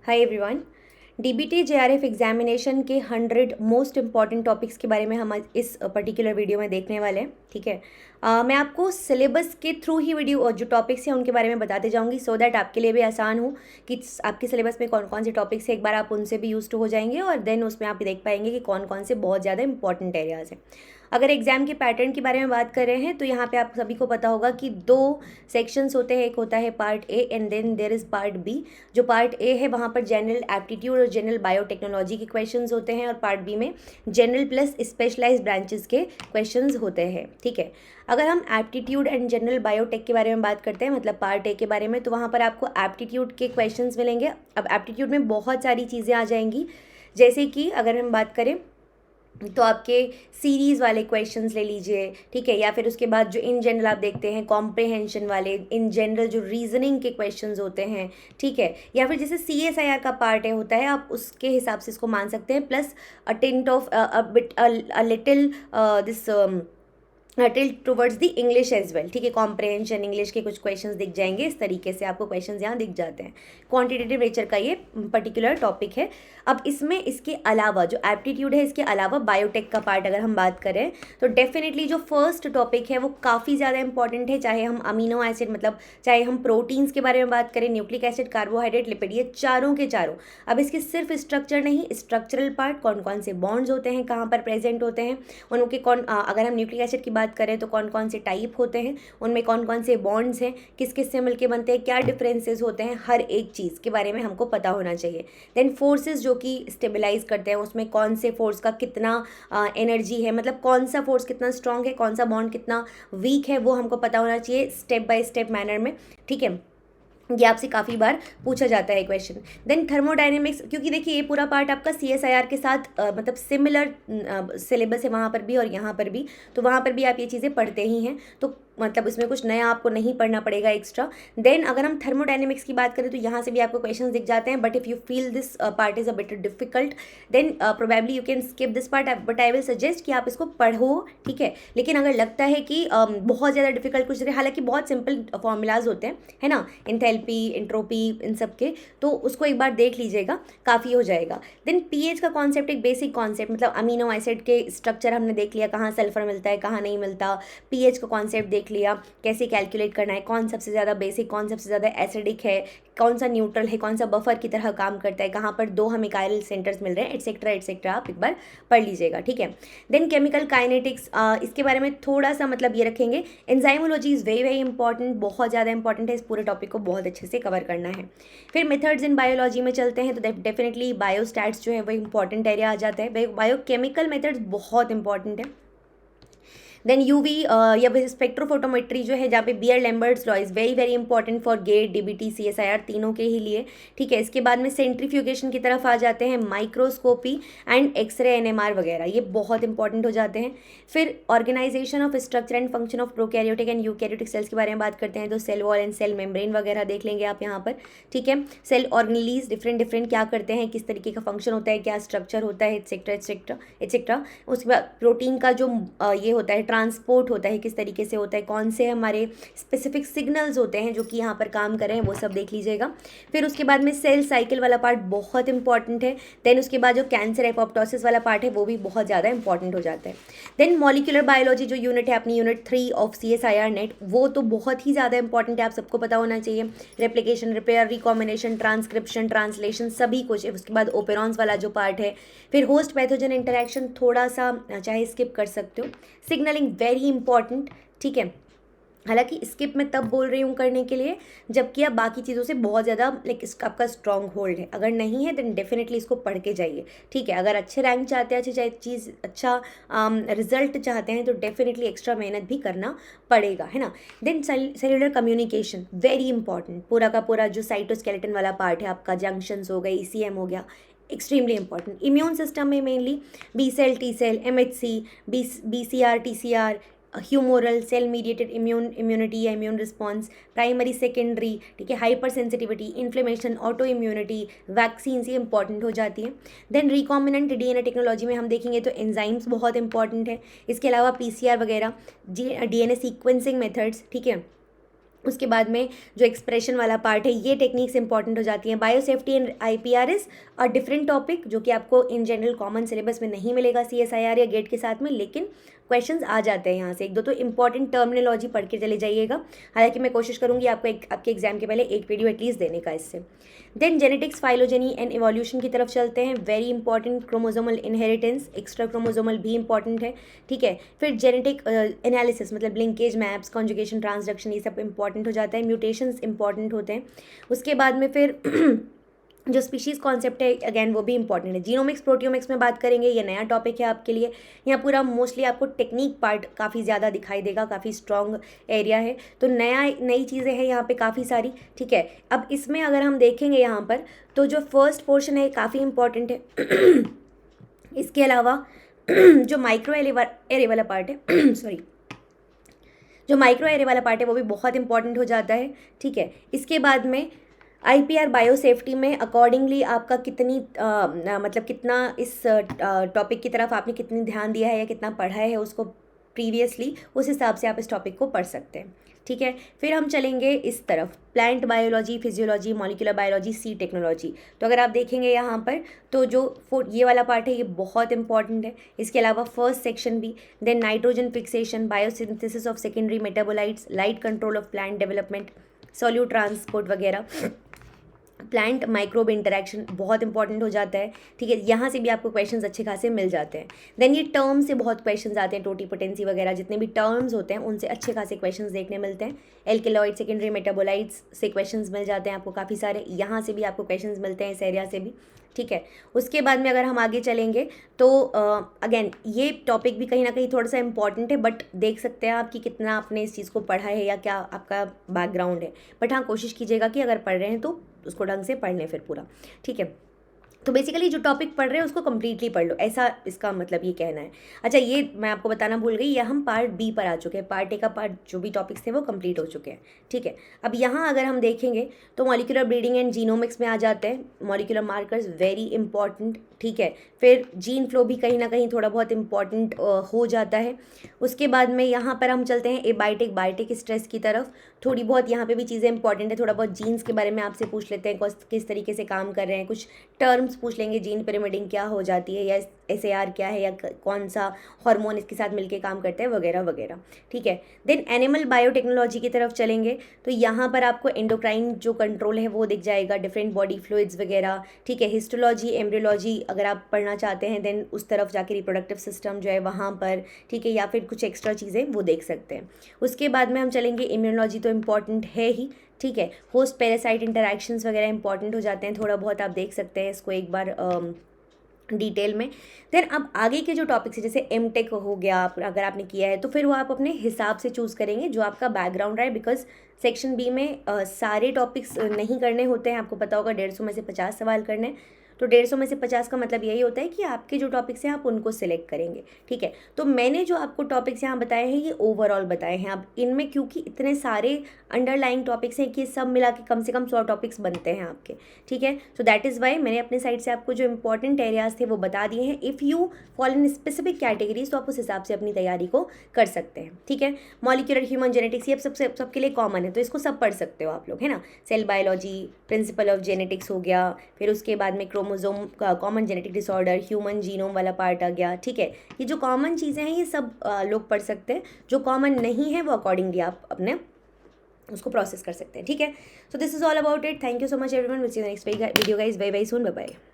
Hi everyone. DBT JRF examination के 100 most important topics के बारे में हम आज इस पर्टिकुलर वीडियो में देखने वाले हैं। ठीक है। मैं आपको सिलेबस के थ्रू ही वीडियो जो टॉपिक्स हैं उनके बारे में बताते जाऊंगी, सो दैट आपके लिए भी आसान हो कि आपके सिलेबस में कौन कौन से टॉपिक्स हैं, एक बार आप उनसे भी यूज टू हो जाएंगे और देन उसमें आप देख पाएंगे कि कौन कौन से बहुत ज़्यादा इंपॉर्टेंट एरियाज हैं। अगर एग्जाम के पैटर्न के बारे में बात कर रहे हैं तो यहाँ पे आप सभी को पता होगा कि दो सेक्शंस होते हैं, एक होता है part A and then there is part B. जो पार्ट ए है वहाँ पर जनरल एप्टीट्यूड और जनरल बायोटेक्नोलॉजी के क्वेश्चंस होते हैं और पार्ट बी में जनरल प्लस स्पेशलाइज्ड ब्रांचेस के क्वेश्चंस होते हैं। ठीक है। अगर हम एप्टीट्यूड एंड जनरल बायोटेक के बारे में बात करते हैं, मतलब पार्ट ए के बारे में, तो वहाँ पर आपको एप्टीट्यूड के क्वेश्चंस मिलेंगे। अब एप्टीट्यूड में बहुत सारी चीज़ें आ जाएंगी, जैसे कि अगर हम बात करें तो आपके सीरीज़ वाले क्वेश्चंस ले लीजिए। ठीक है। या फिर उसके बाद जो इन जनरल आप देखते हैं कॉम्प्रिहेंशन वाले, इन जनरल जो रीजनिंग के क्वेश्चंस होते हैं। ठीक है। या फिर जैसे CSIR का पार्ट है होता है, आप उसके हिसाब से इसको मान सकते हैं, plus a tint of a little this tilt towards the English as well. ठीक है। कॉम्प्रहेंशन इंग्लिश के कुछ क्वेश्चंस दिख जाएंगे, इस तरीके से आपको क्वेश्चंस यहाँ दिख जाते हैं। क्वांटिटेटिव नेचर का ये पर्टिकुलर टॉपिक है। अब इसमें इसके अलावा जो एप्टीट्यूड है, इसके अलावा बायोटेक का पार्ट अगर हम बात करें तो डेफिनेटली जो फर्स्ट टॉपिक है वो काफ़ी ज़्यादा इंपॉर्टेंट है। चाहे हम अमीनो एसिड, मतलब चाहे हम प्रोटीन्स के बारे में बात करें, न्यूक्लिक एसिड, कार्बोहाइड्रेट, लिपिड, ये चारों के चारों। अब इसके सिर्फ स्ट्रक्चर नहीं, स्ट्रक्चरल पार्ट, कौन कौन से बॉन्ड्स होते हैं, कहाँ पर प्रेजेंट होते हैं, उनके अगर हम न्यूक्लिक एसिड की बात करें तो कौन कौन से टाइप होते हैं, उनमें कौन कौन से बॉन्ड्स हैं, किस किस से मिलके बनते हैं, क्या डिफरेंसेस होते हैं, हर एक चीज़ के बारे में हमको पता होना चाहिए। देन फोर्सेस जो कि स्टेबलाइज करते हैं, उसमें कौन से फोर्स का कितना एनर्जी है, मतलब कौन सा फोर्स कितना स्ट्रांग है, कौन सा बॉन्ड कितना वीक है, वो हमको पता होना चाहिए स्टेप बाय स्टेप मैनर में। ठीक है। ये आपसे काफ़ी बार पूछा जाता है क्वेश्चन। देन थर्मोडायनेमिक्स, क्योंकि देखिए ये पूरा पार्ट आपका CSIR के साथ मतलब सिमिलर सिलेबस है वहाँ पर भी और यहाँ पर भी, तो वहाँ पर भी आप ये चीज़ें पढ़ते ही हैं, तो मतलब इसमें कुछ नया आपको नहीं पढ़ना पड़ेगा एक्स्ट्रा। देन अगर हम थर्मोडायनेमिक्स की बात करें तो यहाँ से भी आपको क्वेश्चंस दिख जाते हैं, but if you feel this part is a bit difficult then probably you can skip this part, but I will suggest कि आप इसको पढ़ो। ठीक है। लेकिन अगर लगता है कि बहुत ज़्यादा डिफिकल्ट कुछ रहे, हालांकि बहुत सिंपल फॉर्मूलाज होते हैं, है ना, एंथैल्पी, एंट्रोपी, इन सब के, तो उसको एक बार देख लीजिएगा, काफ़ी हो जाएगा। देन pH का कॉन्सेप्ट एक बेसिक कॉन्सेप्ट, मतलब अमीनो एसिड के स्ट्रक्चर हमने देख लिया, कहाँ सल्फर मिलता है, कहाँ नहीं मिलता, pH का कॉन्सेप्ट देख लिया, कैसे कैलकुलेट करना है, कौन सबसे ज़्यादा बेसिक, कौन सबसे ज़्यादा एसिडिक है, कौन सा न्यूट्रल है, कौन सा बफर की तरह काम करता है, कहाँ पर दो हमें कायरल सेंटर्स मिल रहे हैं, एटसेट्रा एटसेट्रा, आप एक बार पढ़ लीजिएगा। ठीक है। देन केमिकल काइनेटिक्स, इसके बारे में थोड़ा सा मतलब ये रखेंगे। Enzymology is very very important, बहुत ज़्यादा इंपॉर्टेंट है, इस पूरे टॉपिक को बहुत अच्छे से कवर करना है। फिर मेथड्स इन बायोलॉजी में चलते हैं तो डेफिनेटली बायोस्टैट्स जो है वो इंपॉर्टेंट एरिया आ जाता है। बायोकेमिकल मेथड्स बहुत इंपॉर्टेंट है। देन यूवी या स्पेक्ट्रोफोटोमेट्री जो है, जहाँ पे Beer Lambert's law is very very important for GATE, DBT, CSIR तीनों के ही लिए। ठीक है। इसके बाद में सेंट्रीफ्यूगेशन की तरफ आ जाते हैं, माइक्रोस्कोपी एंड एक्सरे, NMR वगैरह, ये बहुत इंपॉर्टेंट हो जाते हैं। फिर organisation of structure and function of prokaryotic and eukaryotic cells के बारे में बात करते हैं तो cell wall and cell membrane वगैरह देख लेंगे आप यहाँ पर। ठीक है। सेल ऑर्गेनलीज डिफरेंट डिफरेंट क्या करते हैं, किस तरीके का फंक्शन होता है, क्या स्ट्रक्चर होता है, एटसेट्रा एटसेट्रा एटसेट्रा। उसके बाद प्रोटीन का जो ये होता है, ट्रांसपोर्ट होता है, किस तरीके से होता है, कौन से हमारे स्पेसिफिक सिग्नल्स होते हैं जो कि यहाँ पर काम कर रहे हैं, वो सब देख लीजिएगा। फिर उसके बाद में सेल साइकिल वाला पार्ट बहुत इंपॉर्टेंट है। देन उसके बाद जो कैंसर एपोप्टोसिस वाला पार्ट है वो भी बहुत ज़्यादा इंपॉर्टेंट हो जाता है। देन मॉलिक्यूलर बायोलॉजी जो यूनिट है अपनी, यूनिट 3 ऑफ CSIR नेट, वो तो बहुत ही ज़्यादा इंपॉर्टेंट है, आप सबको पता होना चाहिए। Replication, repair, recombination, transcription, translation, सभी कुछ। उसके बाद ओपेरॉन्स वाला जो पार्ट है, फिर होस्ट पैथोजन इंटरेक्शन थोड़ा सा चाहे स्किप कर सकते हो। Signalling very important. ठीक है। हालांकि स्किप मैं तब बोल रही हूँ करने के लिए जबकि आप बाकी चीज़ों से बहुत ज़्यादा लाइक इसका आपका स्ट्रॉन्ग होल्ड है, अगर नहीं है देन डेफिनेटली इसको पढ़ के जाइए। ठीक है। अगर अच्छे रैंक चाहते हैं, अच्छी चीज़, अच्छा रिजल्ट चाहते हैं तो डेफिनेटली एक्स्ट्रा मेहनत भी करना पड़ेगा, है ना। Then cellular communication very important, पूरा का पूरा जो साइटोस्केलेटन वाला पार्ट है आपका, जंक्शंस हो गए, ECM हो गया, एक्सट्रीमली इंपॉर्टेंट। इम्यून सिस्टम में mainly B cell, T cell, MHC, BCR, TCR, humoral, cell mediated immunity या इम्यून रिस्पॉन्स, प्राइमरी, सेकेंडरी, ठीक है, hypersensitivity, inflammation, autoimmunity, vaccine, ये इंपॉर्टेंट हो जाती है। देन रिकॉम्बिनेंट DNA टेक्नोलॉजी में हम देखेंगे तो एंजाइम्स बहुत इंपॉर्टेंट है। इसके अलावा PCR वगैरह, DNA सीक्वेंसिंग मेथड्स, ठीक है, उसके बाद में जो एक्सप्रेशन वाला पार्ट है, ये टेक्निक्स इंपॉर्टेंट हो जाती हैं। Biosafety and IPR is a different topic, जो कि आपको इन जनरल कॉमन सिलेबस में नहीं मिलेगा CSIR या गेट के साथ में, लेकिन क्वेश्चंस आ जाते हैं यहाँ से। एक दो तो इंपॉर्टेंट टर्मिनोलॉजी पढ़ के चले जाइएगा। हालांकि मैं कोशिश करूँगी आपको आपके एग्जाम के पहले एक वीडियो एटलीस्ट देने का इससे। Then genetics, phylogeny and evolution की तरफ चलते हैं। Very important chromosomal inheritance, extra chromosomal भी इंपॉर्टेंट है, ठीक है। फिर जेनेटिक एनालिसिस मतलब लिंकेज, मैप्स, कॉन्जुगेशन, ट्रांसडक्शन, ये सब इंपॉर्टेंट हो जाता है। म्यूटेशंस इंपॉर्टेंट होते हैं। उसके बाद में फिर जो स्पीशीज़ कॉन्सेप्ट है अगेन वो भी इंपॉर्टेंट है। जीनोमिक्स, प्रोटियोमिक्स में बात करेंगे, ये नया टॉपिक है आपके लिए। यहाँ पूरा मोस्टली आपको टेक्निक पार्ट काफ़ी ज़्यादा दिखाई देगा, काफ़ी स्ट्रॉन्ग एरिया है, तो नई चीज़ें हैं यहाँ पे काफ़ी सारी, ठीक है। अब इसमें अगर हम देखेंगे यहाँ पर तो जो फर्स्ट पोर्शन है काफ़ी इंपॉर्टेंट है। इसके अलावा जो माइक्रो एरे वाला पार्ट है सॉरी, जो माइक्रो एरे वाला पार्ट है वो भी बहुत इंपॉर्टेंट हो जाता है, ठीक है। इसके बाद में IPR बायोसेफ्टी में अकॉर्डिंगली आपका मतलब कितना इस टॉपिक की तरफ आपने कितनी ध्यान दिया है या कितना पढ़ा है उसको प्रीवियसली, उस हिसाब से आप इस टॉपिक को पढ़ सकते हैं, ठीक है। फिर हम चलेंगे इस तरफ, plant biology, physiology, molecular biology, seed technology. तो अगर आप देखेंगे यहाँ पर तो जो ये वाला पार्ट है ये बहुत इंपॉर्टेंट है। इसके अलावा फर्स्ट सेक्शन भी, then nitrogen fixation, biosynthesis of secondary metabolites, light control of plant development, solute transport वगैरह, प्लांट माइक्रोब इंटरेक्शन बहुत इंपॉर्टेंट हो जाता है, ठीक है। यहाँ से भी आपको क्वेश्चंस अच्छे खासे मिल जाते हैं। देन ये टर्म से बहुत क्वेश्चंस आते हैं, टोटीपोटेंसी वगैरह जितने भी टर्म्स होते हैं उनसे अच्छे खासे क्वेश्चंस देखने मिलते हैं। एल्केलॉइड, सेकेंडरी मेटाबोलाइट्स से क्वेश्चंस मिल जाते हैं आपको काफ़ी सारे, यहाँ से भी आपको क्वेश्चंस मिलते हैं इस एरिया से भी, ठीक है। उसके बाद में अगर हम आगे चलेंगे तो अगेन ये टॉपिक भी कहीं ना कहीं थोड़ा सा इंपॉर्टेंट है, बट देख सकते हैं आप कि कितना आपने इस चीज़ को पढ़ा है या क्या आपका बैकग्राउंड है। बट हाँ, कोशिश कीजिएगा कि अगर पढ़ रहे हैं तो उसको ढंग से पढ़ लें फिर पूरा, ठीक है। तो बेसिकली जो टॉपिक पढ़ रहे हैं उसको कम्प्लीटली पढ़ लो, ऐसा इसका मतलब ये कहना है। अच्छा, ये मैं आपको बताना भूल गई, ये हम पार्ट B पर आ चुके हैं। पार्ट A का पार्ट जो भी टॉपिक्स थे वो कंप्लीट हो चुके हैं, ठीक है। अब यहाँ अगर हम देखेंगे तो मॉलिक्यूलर ब्रीडिंग एंड जीनोमिक्स में आ जाते हैं। मॉलिक्यूलर मार्कर्स वेरी इंपॉर्टेंट, ठीक है। फिर जीन फ्लो भी कहीं ना कहीं थोड़ा बहुत इंपॉर्टेंट हो जाता है। उसके बाद में यहाँ पर हम चलते हैं एबायोटिक, बायोटिक स्ट्रेस की तरफ। थोड़ी बहुत यहाँ पे भी चीज़ें इंपॉर्टेंट है, थोड़ा बहुत जीन्स के बारे में आपसे पूछ लेते हैं, किस तरीके से काम कर रहे हैं, कुछ टर्म्स पूछ लेंगे, जीन पिरामिडिंग क्या हो जाती है या SAR क्या है या कौन सा हार्मोन इसके साथ मिलके काम करते हैं वगैरह वगैरह, ठीक है। देन एनिमल बायोटेक्नोलॉजी की तरफ चलेंगे तो यहाँ पर आपको एंडोक्राइन जो कंट्रोल है वो दिख जाएगा, डिफरेंट बॉडी फ्लूइड्स वगैरह, ठीक है। हिस्टोलॉजी, एम्ब्रियोलॉजी अगर आप पढ़ना चाहते हैं देन उस तरफ जाके रिप्रोडक्टिव सिस्टम जो है वहाँ पर, ठीक है, या फिर कुछ एक्स्ट्रा चीज़ें वो देख सकते हैं। उसके बाद में हम चलेंगे इम्यूनोलॉजी, तो इम्पॉर्टेंट है ही, ठीक है। होस्ट पैरासाइट इंटरैक्शंस वगैरह इंपॉर्टेंट हो जाते हैं, थोड़ा बहुत आप देख सकते हैं इसको एक बार डिटेल में। देन अब आगे के जो टॉपिक्स है जैसे MTech हो गया, अगर आपने किया है तो फिर वो आप अपने हिसाब से चूज़ करेंगे जो आपका बैकग्राउंड रहा है, बिकॉज सेक्शन B में सारे टॉपिक्स नहीं करने होते हैं। आपको पता होगा 150 में से 50 सवाल करने, तो 150 में से 50 का मतलब यही होता है कि आपके जो टॉपिक्स हैं आप उनको सिलेक्ट करेंगे, ठीक है। तो मैंने जो आपको टॉपिक्स यहाँ बताए हैं ये ओवरऑल बताए हैं। अब इनमें क्योंकि इतने सारे अंडरलाइंग टॉपिक्स हैं कि सब मिला के कम से कम 100 टॉपिक्स बनते हैं आपके, ठीक है। सो दैट इज़ वाई मैंने अपने साइड से आपको जो इंपॉर्टेंट एरियाज थे वो बता दिए हैं। If you follow in specific categories तो आप उस हिसाब से अपनी तैयारी को कर सकते हैं, ठीक है। मॉलिक्यूलर ह्यूमन जेनेटिक्स ये अब सबके लिए कॉमन है, तो इसको सब पढ़ सकते हो आप लोग, है ना। Cell biology, principle of genetics हो गया, फिर उसके बाद में क्रोमोजोम का common genetic disorder, human genome वाला पार्ट आ गया, ठीक है। ये जो कॉमन चीज़ें हैं ये सब लोग पढ़ सकते हैं, जो कॉमन नहीं है वो अकॉर्डिंगली आप अपने उसको प्रोसेस कर सकते हैं, ठीक है। So this is all about it. Thank you so much everyone, will see you next video guys, bye bye, soon, bye bye.